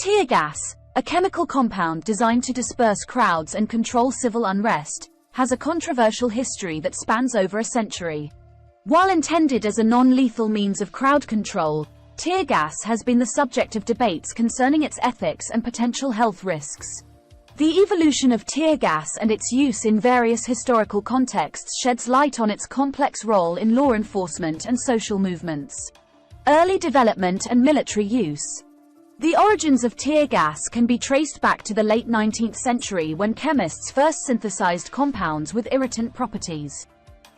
Tear gas, a chemical compound designed to disperse crowds and control civil unrest, has a controversial history that spans over a century. While intended as a non-lethal means of crowd control, tear gas has been the subject of debates concerning its ethics and potential health risks. The evolution of tear gas and its use in various historical contexts sheds light on its complex role in law enforcement and social movements. Early development and military use. The origins of tear gas can be traced back to the late 19th century when chemists first synthesized compounds with irritant properties.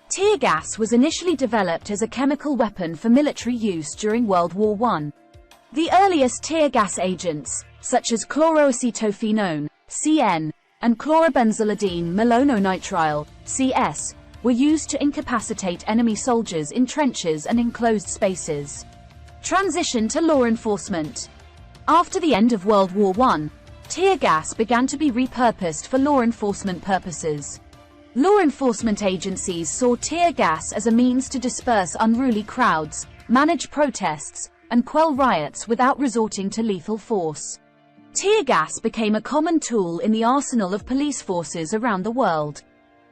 Tear gas was initially developed as a chemical weapon for military use during World War I. The earliest tear gas agents, such as chloroacetophenone, CN, and chlorobenzylidine malononitrile, CS, were used to incapacitate enemy soldiers in trenches and enclosed spaces. Transition to law enforcement. After the end of World War I, tear gas began to be repurposed for law enforcement purposes. Law enforcement agencies saw tear gas as a means to disperse unruly crowds, manage protests, and quell riots without resorting to lethal force. Tear gas became a common tool in the arsenal of police forces around the world.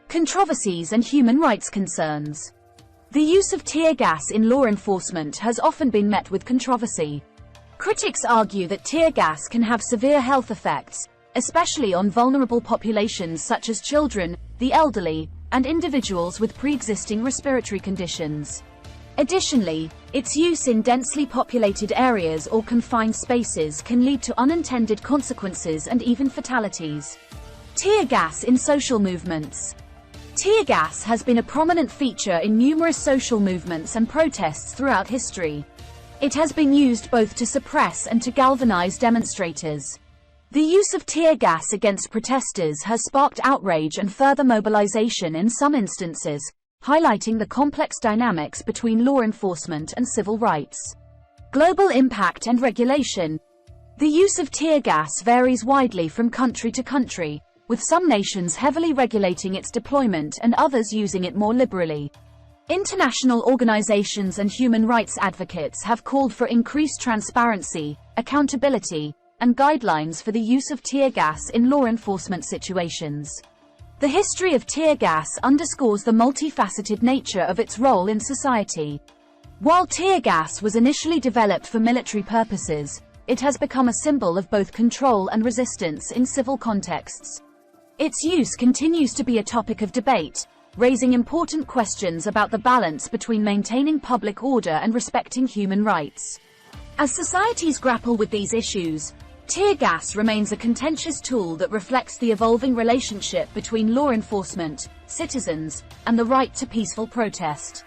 Controversies and human rights concerns. The use of tear gas in law enforcement has often been met with controversy. Critics argue that tear gas can have severe health effects, especially on vulnerable populations such as children, the elderly, and individuals with pre-existing respiratory conditions. Additionally, its use in densely populated areas or confined spaces can lead to unintended consequences and even fatalities. Tear gas in social movements. Tear gas has been a prominent feature in numerous social movements and protests throughout history. It has been used both to suppress and to galvanize demonstrators. The use of tear gas against protesters has sparked outrage and further mobilization in some instances, highlighting the complex dynamics between law enforcement and civil rights. Global impact and regulation. The use of tear gas varies widely from country to country, with some nations heavily regulating its deployment and others using it more liberally. International organizations and human rights advocates have called for increased transparency, accountability, and guidelines for the use of tear gas in law enforcement situations. The history of tear gas underscores the multifaceted nature of its role in society. While tear gas was initially developed for military purposes, it has become a symbol of both control and resistance in civil contexts. Its use continues to be a topic of debate, raising important questions about the balance between maintaining public order and respecting human rights. As societies grapple with these issues, tear gas remains a contentious tool that reflects the evolving relationship between law enforcement, citizens, and the right to peaceful protest.